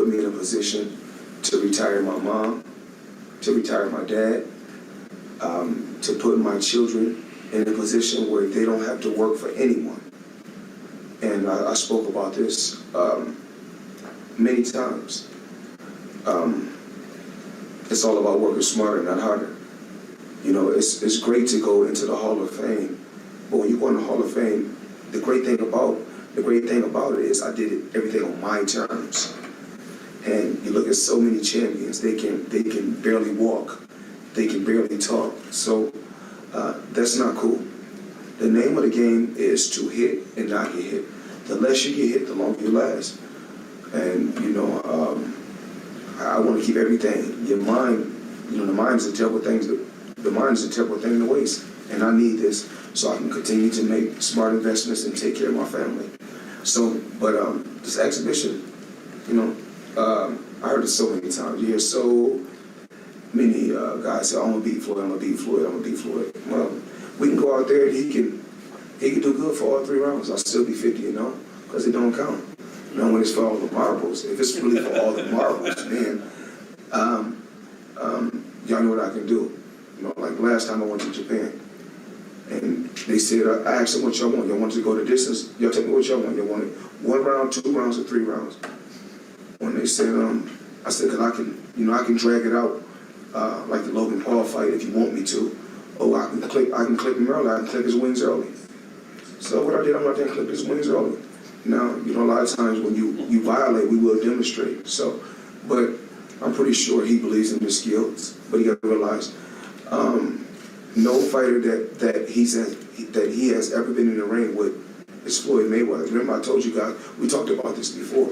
put me in a position to retire my mom, to retire my dad, to put my children in a position where they don't have to work for anyone. And I spoke about this many times. It's all about working smarter, not harder. You know, it's great to go into the Hall of Fame, but when you go in the Hall of Fame, the great thing about it is I did everything on my terms. And you look at so many champions, they can barely walk, they can barely talk. So that's not cool. The name of the game is to hit and not get hit. The less you get hit, the longer you last. And you know, I want to keep everything. Your mind, you know, the mind is a terrible thing. The mind is a terrible thing to waste. And I need this so I can continue to make smart investments and take care of my family. So, but this exhibition, you know, I heard it so many times. You hear so many guys say, "I'm gonna beat Floyd. I'm gonna beat Floyd. I'm gonna beat Floyd." Well, we can go out there and he can do good for all 3 rounds. I'll still be 50, you know, because it don't count. You know, when it's for all the marbles. If it's really for all the marbles, man, y'all know what I can do. You know, like last time I went to Japan, and they said, I asked them what y'all want. Y'all want to go the distance? Y'all tell me what y'all want. Y'all want it 1 round, 2 rounds, or 3 rounds? When they said, I said, cause I can drag it out like the Logan Paul fight if you want me to. Oh, I can clip him early. I can clip his wings early. So what I did, I'm out there and clip his wings early. Now, you know, a lot of times when you violate, we will demonstrate. So, but I'm pretty sure he believes in his skills. But you got to realize, no fighter that he has ever been in the ring with is Floyd Mayweather. Remember, I told you guys, we talked about this before.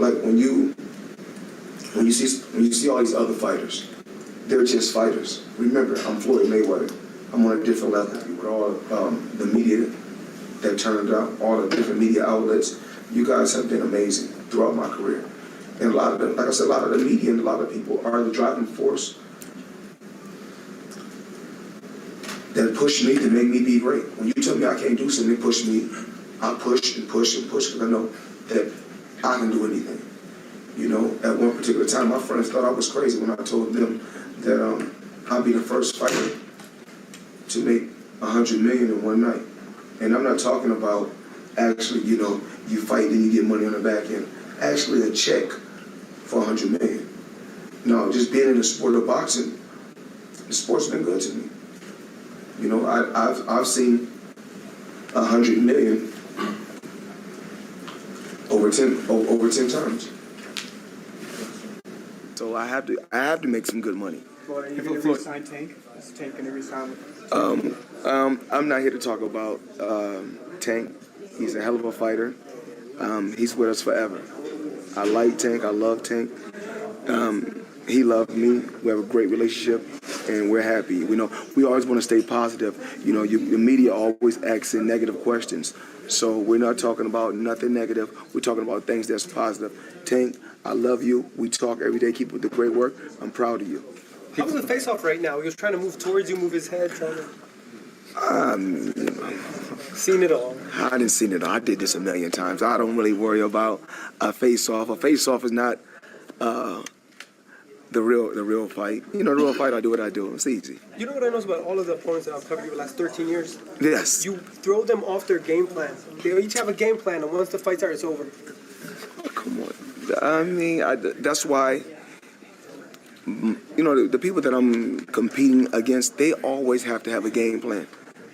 Like when you see all these other fighters, they're just fighters. Remember, I'm Floyd Mayweather. I'm on a different level with all the media that turned out, all the different media outlets. You guys have been amazing throughout my career. And a lot of them, like I said, a lot of the media and a lot of people are the driving force that push me to make me be great. When you tell me I can't do something, they push me. I push and push and push because I know that I can do anything. You know, at one particular time, my friends thought I was crazy when I told them that I'd be the first fighter to make $100 million in one night. And I'm not talking about actually, you know, you fight and you get money on the back end. Actually, a check for $100 million. No, just being in the sport of boxing, the sport's been good to me. You know, I've seen $100 million over 10 times. So I have to make some good money. Floyd, are you going to re-sign Tank? Is Tank going to re-sign? I'm not here to talk about Tank. He's a hell of a fighter. He's with us forever. I like Tank. I love Tank. He loved me. We have a great relationship, and we're happy. You know, we always want to stay positive. You know, the media always asks in negative questions. So we're not talking about nothing negative. We're talking about things that's positive. Tank, I love you. We talk every day. Keep up the great work. I'm proud of you. How was the face-off right now? He was trying to move towards you, move his head, trying to... Seen it all. I didn't see it all. I did this a million times. I don't really worry about a face-off. A face-off is not the real fight. You know, the real fight, I do what I do. It's easy. You know what I know about all of the opponents that I've covered you the last 13 years? Yes. You throw them off their game plan. They each have a game plan, and once the fight starts, it's over. Oh, come on. I mean, that's why, you know, the people that I'm competing against, they always have to have a game plan.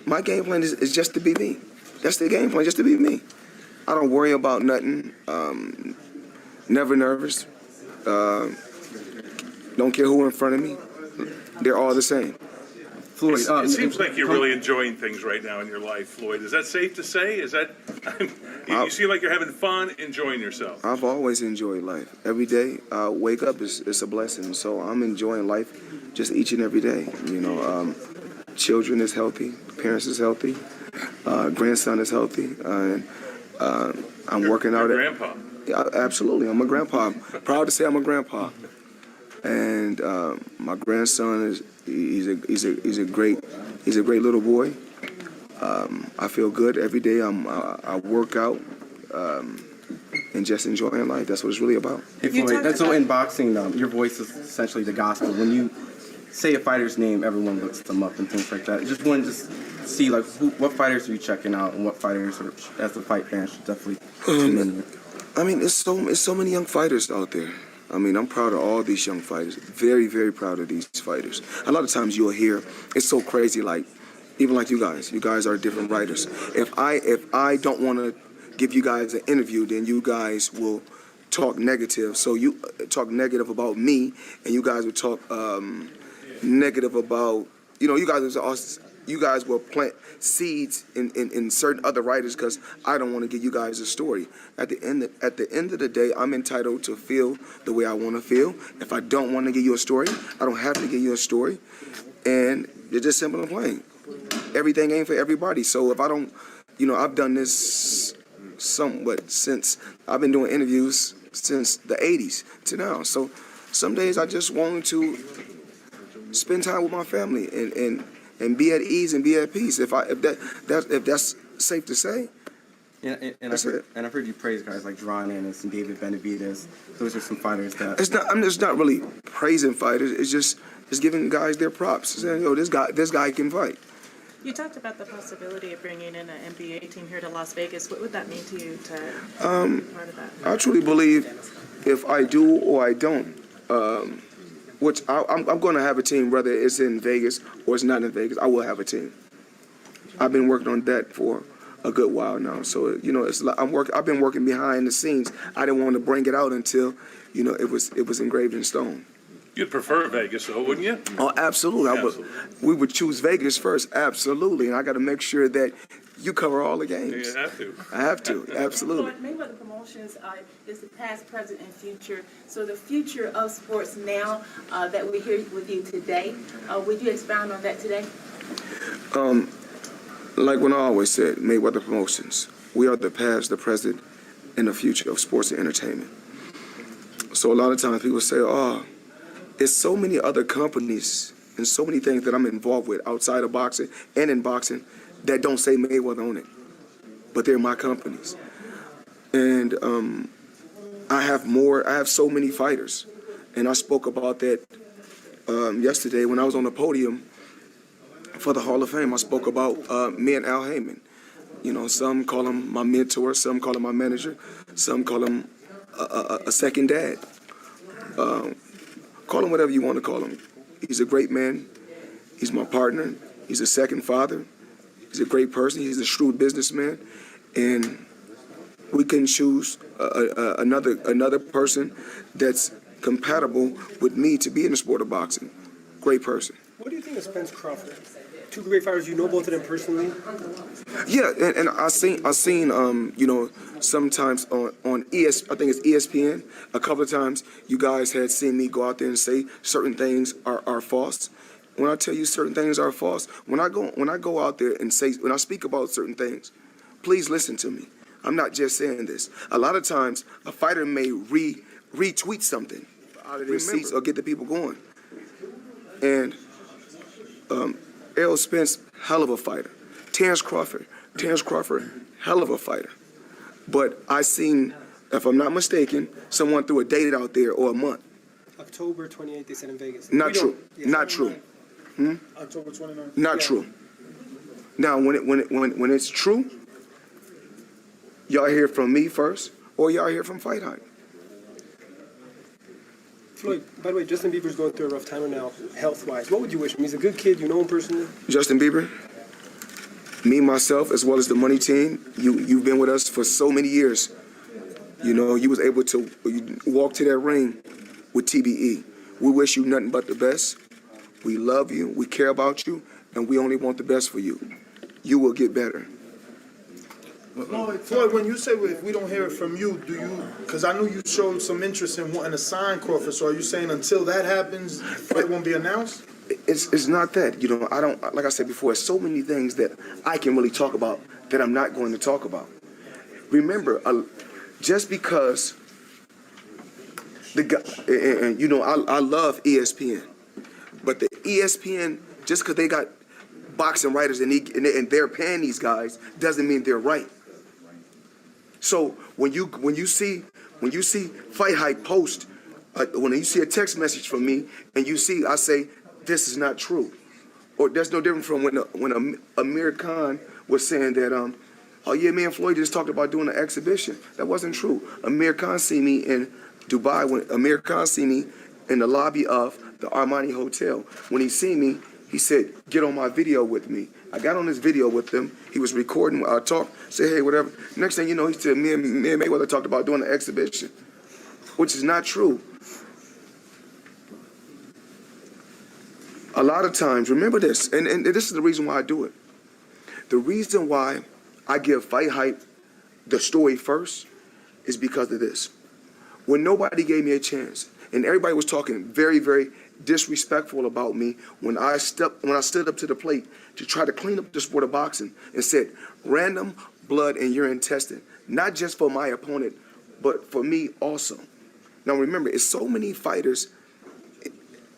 My game plan is just to be me. That's the game plan, just to be me. I don't worry about nothing. Never nervous. Don't care who in front of me. They're all the same. Floyd, it seems like you're really enjoying things right now in your life, Floyd. Is that safe to say? Is that you seem like you're having fun, enjoying yourself? I've always enjoyed life. Every day, wake up is a blessing. So I'm enjoying life just each and every day. You know, children is healthy, parents is healthy, grandson is healthy, and I'm working out. You're grandpa. Yeah, absolutely, I'm a grandpa. I'm proud to say I'm a grandpa. And my grandson he's a great little boy. I feel good every day. I work out, and just enjoying life. That's what it's really about. Hey Floyd, that's so in boxing, your voice is essentially the gospel. When you say a fighter's name, everyone looks them up and things like that. Just want to see like what fighters are you checking out and what fighters are, as a fight fan should definitely tune in. I mean, it's so many young fighters out there. I mean, I'm proud of all these young fighters. Very, very proud of these fighters. A lot of times you'll hear, it's so crazy, like, even like you guys are different writers. If I don't want to give you guys an interview, then you guys will talk negative. So you talk negative about me, and you guys will talk negative about, you guys will plant seeds in certain other writers because I don't want to give you guys a story. At the end of the day, I'm entitled to feel the way I want to feel. If I don't want to give you a story, I don't have to give you a story. And it's just simple and plain. Everything ain't for everybody. So if I don't, I've done this somewhat since I've been doing interviews since the 80s to now. So some days I just want to spend time with my family and be at ease and be at peace. If that's safe to say. Yeah, and I've heard you praise guys like John Ennis and David Benavidez. Those are some fighters that. I'm just not really praising fighters. It's just giving guys their props. Saying, this guy can fight. You talked about the possibility of bringing in an NBA team here to Las Vegas. What would that mean to you to be part of that? I truly believe if I do or I don't, which I'm going to have a team, whether it's in Vegas or it's not in Vegas, I will have a team. I've been working on that for a good while now. So, it's like I've been working behind the scenes. I didn't want to bring it out until, it was engraved in stone. You'd prefer Vegas, though, wouldn't you? Oh, absolutely. We would choose Vegas first, absolutely. And I got to make sure that you cover all the games. You have to. I have to, absolutely. Floyd Mayweather Promotions is the past, present, and future. So the future of sports now that we're here with you today, would you expound on that today? Like when I always said, Mayweather Promotions, we are the past, the present, and the future of sports and entertainment. So a lot of times people say, it's so many other companies and so many things that I'm involved with outside of boxing and in boxing that don't say Mayweather on it, but they're my companies. And I have so many fighters, and I spoke about that yesterday when I was on the podium for the Hall of Fame. I spoke about me and Al Heyman. Some call him my mentor, some call him my manager, some call him a second dad. Call him whatever you want to call him. He's a great man. He's my partner. He's a second father. He's a great person. He's a shrewd businessman. And we can choose another person that's compatible with me to be in the sport of boxing. Great person. What do you think of Spence Crawford? Two great fighters. You know both of them personally. Yeah, and I seen sometimes on I think it's ESPN. A couple of times you guys had seen me go out there and say certain things are false. When I tell you certain things are false, when I go out there and when I speak about certain things, please listen to me. I'm not just saying this. A lot of times a fighter may retweet something out of their seats or get the people going. And Errol Spence, hell of a fighter. Terrence Crawford, hell of a fighter. But I seen, if I'm not mistaken, someone threw a date out there or a month. October 28th, they said in Vegas. Not true. Not true. October 29th. Not true. Now, when it's true, y'all hear from me first, or y'all hear from Fight Hype. Floyd, by the way, Justin Bieber's going through a rough time right now, health-wise. What would you wish him? He's a good kid. You know him personally. Justin Bieber, me, myself, as well as the money team, you've been with us for so many years. You was able to walk to that ring with TBE. We wish you nothing but the best. We love you. We care about you. And we only want the best for you. You will get better. Floyd, when you say if we don't hear it from you, do you? Because I know you showed some interest in wanting to sign Crawford. So are you saying until that happens, the fight won't be announced? It's not that. I don't. Like I said before, so many things that I can really talk about that I'm not going to talk about. Remember, just because the guy, and I love ESPN, but the ESPN, just because they got boxing writers and they're paying these guys doesn't mean they're right. So when you see When you see Fight Hype post, when you see a text message from me, and you see, I say, this is not true. Or that's no different from when Amir Khan was saying that, oh yeah, me and Floyd just talked about doing an exhibition. That wasn't true. Amir Khan see me in Dubai. When Amir Khan see me in the lobby of the Armani Hotel. When he seen me, he said, get on my video with me. I got on this video with him. He was recording our talk, say, hey, whatever. Next thing you know, he said, me and Mayweather talked about doing an exhibition, which is not true. A lot of times, remember this, and this is the reason why I do it. The reason why I give Fight Hype the story first is because of this. When nobody gave me a chance, and everybody was talking very, very disrespectful about me when I stood up to the plate to try to clean up the sport of boxing and said random blood and urine testing, not just for my opponent, but for me also. Now remember, it's so many fighters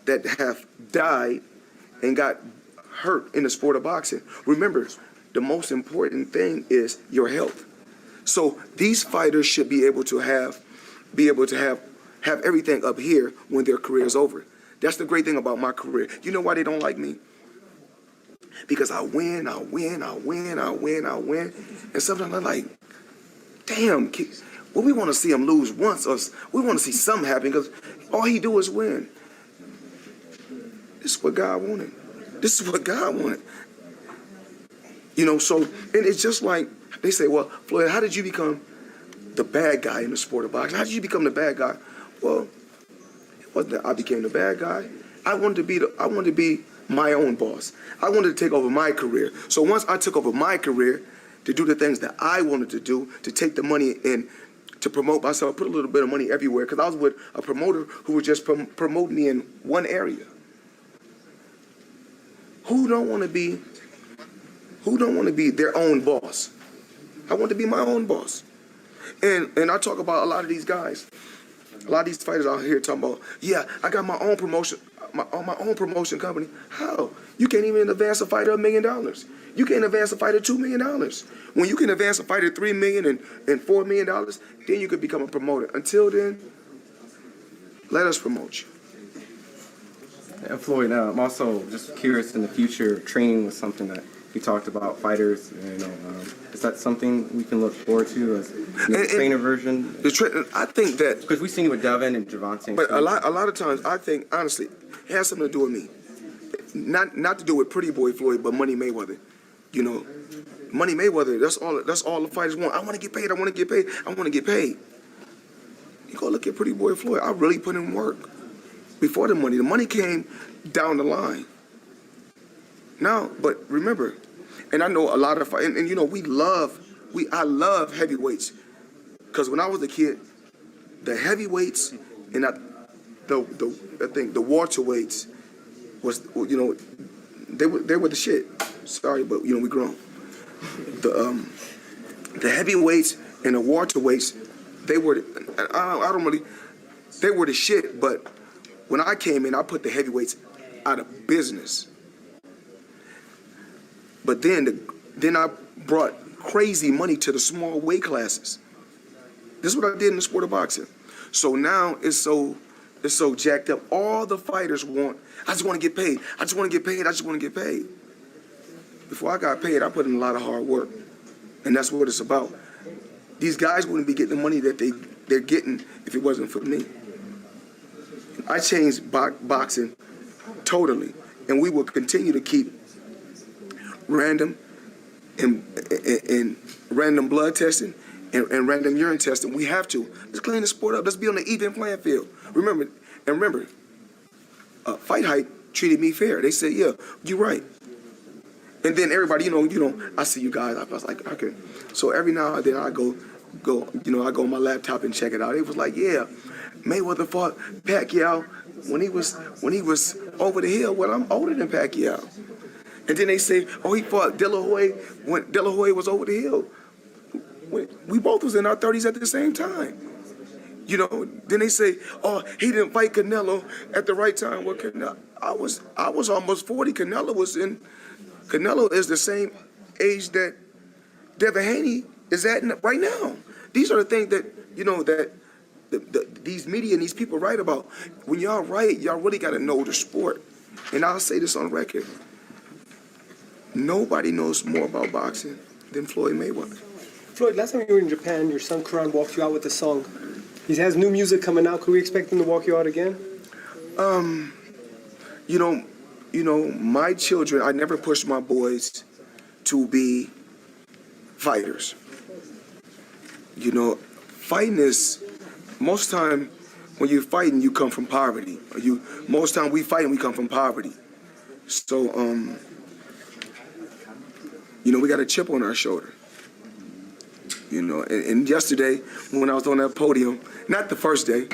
that have died and got hurt in the sport of boxing. Remember, the most important thing is your health. So these fighters should be able to have everything up here when their career is over. That's the great thing about my career. You know why they don't like me? Because I win. And sometimes I'm like, damn, well, we want to see him lose once, or we want to see something happen, because all he do is win. This is what God wanted. This is what God wanted. You know, so, and it's just like, they say, well, Floyd, how did you become the bad guy in the sport of boxing? How did you become the bad guy? Well, it wasn't that I became the bad guy. I wanted to be my own boss. I wanted to take over my career. So once I took over my career to do the things that I wanted to do, to take the money in, to promote myself, I put a little bit of money everywhere, because I was with a promoter who was just promoting me in one area. Who don't want to be their own boss? I want to be my own boss. And I talk about a lot of these guys, a lot of these fighters out here talking about, yeah, I got my own promotion, my own promotion company. How? You can't even advance a fighter $1 million. You can't advance a fighter $2 million. When you can advance a fighter $3 million and $4 million, then you could become a promoter. Until then, let us promote you. And Floyd, I'm also just curious, in the future, training was something that you talked about, fighters, you know, is that something we can look forward to as the trainer version? I think that, because we've seen it with Devin and Javante. but a lot of times, I think, honestly, it has something to do with me. Not to do with Pretty Boy Floyd, but Money Mayweather. You know, Money Mayweather, that's all the fighters want. I want to get paid, I want to get paid, I want to get paid. You go look at Pretty Boy Floyd, I really put in work before the money. The money came down the line. Now, but remember, and I know a lot of, and you know, I love heavyweights, because when I was a kid, the heavyweights and I think the welterweights was, you know, they were the shit. Sorry, but you know, we grown. The heavyweights and the welterweights, they were the shit. But when I came in, I put the heavyweights out of business. But then I brought crazy money to the small weight classes. This is what I did in the sport of boxing. So now it's so jacked up. All the fighters want, I just want to get paid. I just want to get paid. I just want to get paid. Before I got paid, I put in a lot of hard work. And that's what it's about. These guys wouldn't be getting the money that they're getting if it wasn't for me. I changed boxing totally. And we will continue to keep random and random blood testing and random urine testing. We have to. Let's clean the sport up. Let's be on the even playing field. Remember, Fight Hype treated me fair. They said, yeah, you're right. And then everybody, you know, I see you guys. I was like, okay. So every now and then I go, I go on my laptop and check it out. It was like, yeah, Mayweather fought Pacquiao when he was over the hill. Well, I'm older than Pacquiao. And then they say, oh, he fought De La Hoya when De La Hoya was over the hill. We both was in our 30s at the same time. You know, then they say, oh, he didn't fight Canelo at the right time. Well, I was almost 40. Canelo is the same age that Devin Haney is at right now. These are the things that, you know, that these media and these people write about, when y'all write, y'all really got to know the sport. And I'll say this on record. Nobody knows more about boxing than Floyd Mayweather. Floyd, last time you were in Japan, your son Karan walked you out with a song. He has new music coming out. Could we expect him to walk you out again? You know, my children, I never pushed my boys to be fighters. You know, fighting is, most time when you're fighting, you come from poverty. Most time we fight and we come from poverty. So, you know, we got a chip on our shoulder. You know, and yesterday when I was on that podium, not the first day,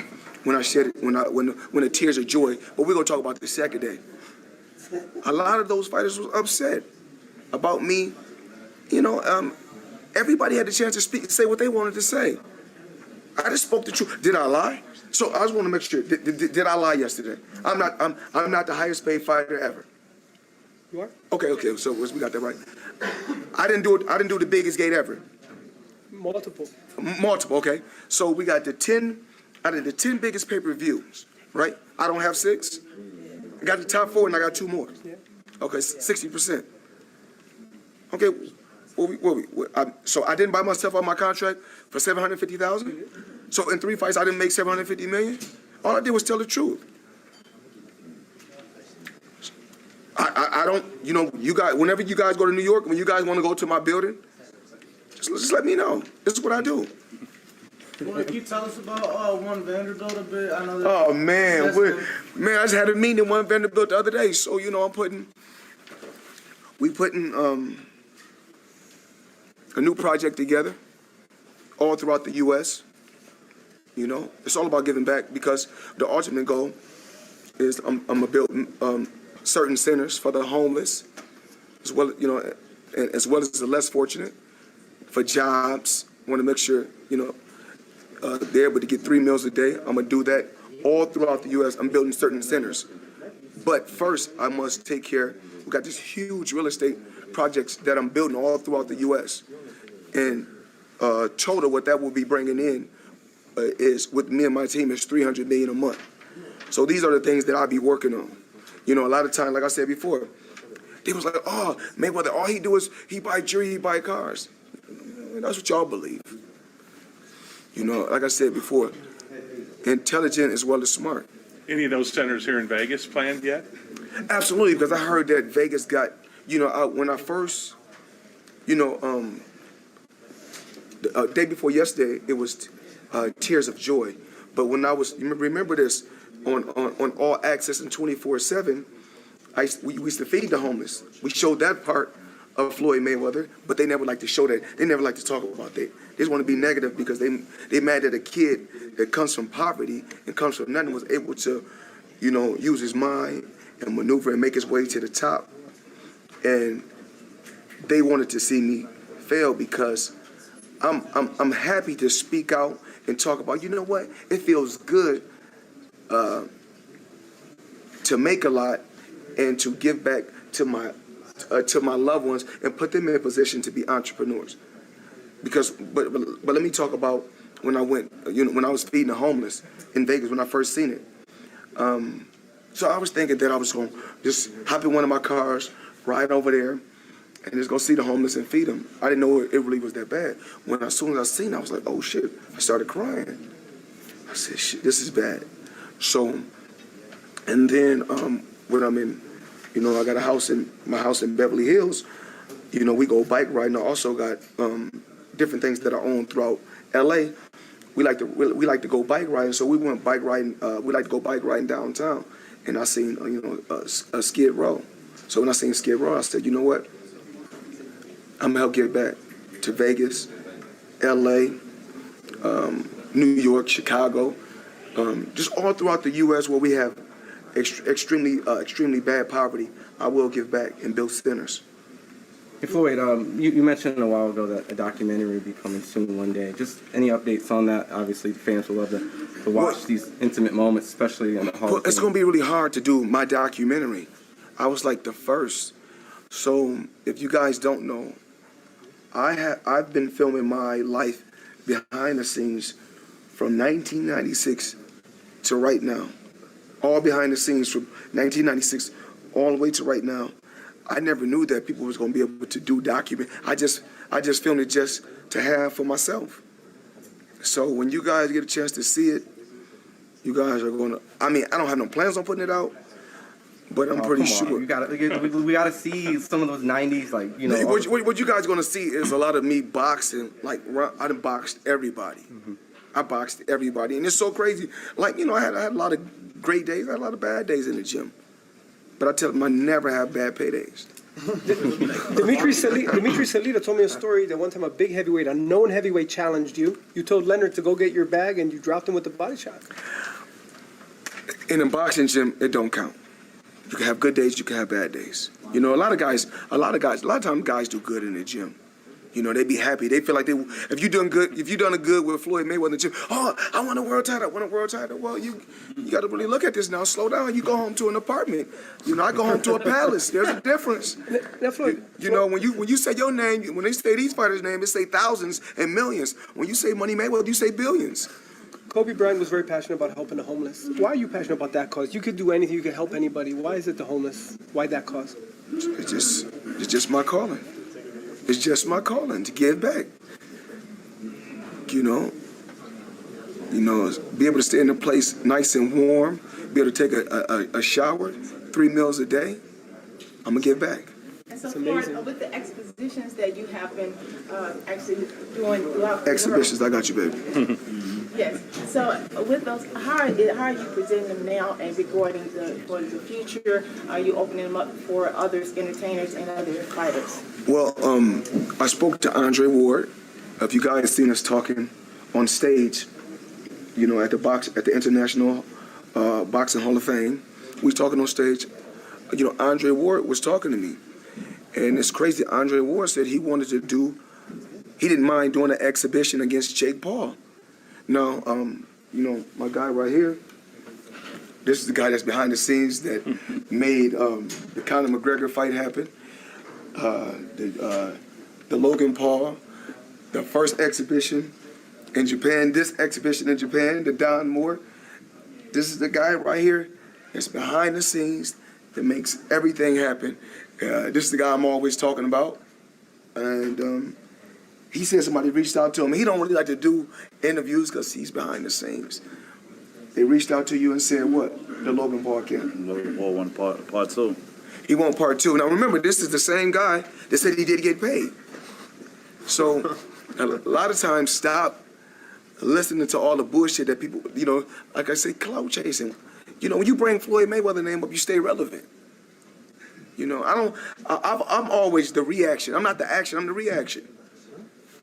when I shed it, when the tears of joy, but we're gonna talk about the second day. A lot of those fighters was upset about me. You know, everybody had the chance to speak, say what they wanted to say. I just spoke the truth. Did I lie? So I just want to make sure. Did I lie yesterday? I'm not the highest paid fighter ever. You are? Okay. So we got that right. I didn't do the biggest gate ever. Multiple. Okay. So we got the 10 out of the 10 biggest pay-per-views. Right. I don't have 6. I got the top 4 and I got 2 more. Yeah. Okay, 60%. Okay. So I didn't buy myself out my contract for $750,000. So in 3 fights, I didn't make $750 million. All I did was tell the truth. I don't, you know, you guys. Whenever you guys go to New York, when you guys want to go to my building, just let me know. This is what I do. Can you tell us about One Vanderbilt a bit? I know that. Oh man, I just had a meeting in One Vanderbilt the other day. So you know, we putting a new project together, all throughout the U.S. You know, it's all about giving back because the ultimate goal is I'm gonna build certain centers for the homeless, as well, you know, and as well as the less fortunate, for jobs. Want to make sure, you know, they're able to get 3 meals a day. I'm gonna do that all throughout the U.S. I'm building certain centers, but first I must take care. We got this huge real estate projects that I'm building all throughout the U.S. And total, what that will be bringing in is, with me and my team, is $300 million a month. So these are the things that I'll be working on. You know, a lot of times, like I said before, they was like, "Oh, Mayweather, all he do is he buy jewelry, he buy cars." That's what y'all believe. You know, like I said before, intelligent as well as smart. Any of those centers here in Vegas planned yet? Absolutely, because I heard that Vegas got, you know, when I first, you know, the day before yesterday, it was tears of joy. But when I was, remember this, on All Access and 24/7, we used to feed the homeless. We showed that part of Floyd Mayweather, but they never like to show that. They never like to talk about that. They just want to be negative because they mad that a kid that comes from poverty and comes from nothing was able to, you know, use his mind and maneuver and make his way to the top. And they wanted to see me fail because I'm happy to speak out and talk about, you know what, it feels good to make a lot and to give back to my loved ones and put them in a position to be entrepreneurs. Because, but let me talk about when I went, you know, when I was feeding the homeless in Vegas when I first seen it. So I was thinking that I was going to just hop in one of my cars, ride over there, and just go see the homeless and feed them. I didn't know it really was that bad. As soon as I seen it, I was like, oh shit, I started crying. I said, shit, this is bad. So, and then when I'm in, you know, I got my house in Beverly Hills. You know, we go bike riding. I also got different things that I own throughout LA. We like to go bike riding, so we went bike riding. We like to go bike riding downtown, and I seen you know a Skid Row. So when I seen Skid Row, I said, you know what? I'm gonna help give back to Vegas, LA, New York, Chicago, just all throughout the U.S. where we have extremely bad poverty. I will give back and build centers. Hey Floyd, you mentioned a while ago that a documentary will be coming soon one day. Just any updates on that? Obviously, the fans will love to watch these intimate moments, especially in the Hall of Fame. It's going to be really hard to do my documentary. I was like the first. So if you guys don't know, I've been filming my life behind the scenes from 1996 to right now, all behind the scenes from 1996 all the way to right now, I never knew that people was going to be able to do document. I just filmed it just to have for myself. So when you guys get a chance to see it, you guys are going to, I mean, I don't have no plans on putting it out, but I'm pretty sure. We gotta see some of those '90s, like, you know. What you guys are going to see is a lot of me boxing. Like, I done boxed everybody. I boxed everybody, and it's so crazy. Like, you know, I had a lot of great days, I had a lot of bad days in the gym. But I tell them I never have bad paydays. Dimitri Salita told me a story that one time a big heavyweight, a known heavyweight, challenged you. You told Leonard to go get your bag, and you dropped him with a body shot. In a boxing gym, it don't count. You can have good days, you can have bad days. You know, a lot of times guys do good in the gym. You know, they be happy. They feel like if you done it good with Floyd Mayweather in the gym, oh, I want a world title, Well, you got to really look at this now. Slow down. You go home to an apartment. You know, I go home to a palace. There's a difference. Now, Floyd, You know, when you say your name, when they say these fighters' name, they say thousands and millions. When you say Money Mayweather, you say billions. Kobe Bryant was very passionate about helping the homeless. Why are you passionate about that cause? You could do anything. You could help anybody. Why is it the homeless? Why that cause? It's just my calling. It's just my calling to give back. You know, be able to stay in a place nice and warm, be able to take a shower, 3 meals a day. I'm gonna give back. And so, Floyd, with the expositions that you have been actually doing throughout the Exhibitions, I got you, baby. Yes. So with those, how are you presenting them now and regarding for the future? Are you opening them up for others, entertainers, and other fighters? Well, I spoke to Andre Ward. If you guys seen us talking on stage, you know, at the International Boxing Hall of Fame, we was talking on stage. You know, Andre Ward was talking to me, and it's crazy. Andre Ward said he didn't mind doing an exhibition against Jake Paul. Now, you know, my guy right here, this is the guy that's behind the scenes that made the Conor McGregor fight happen. The Logan Paul, the first exhibition in Japan, this exhibition in Japan, the Don Moore. This is the guy right here that's behind the scenes that makes everything happen. This is the guy I'm always talking about. And he said somebody reached out to him. He don't really like to do interviews because he's behind the scenes. They reached out to you and said what? The Logan Paul camp. Logan Paul won part two. He won part two. Now remember, this is the same guy that said he did get paid. So a lot of times, stop listening to all the bullshit that people, you know, like I say, clout chasing. You know, when you bring Floyd Mayweather name up, you stay relevant. You know, I'm always the reaction. I'm not the action, I'm the reaction.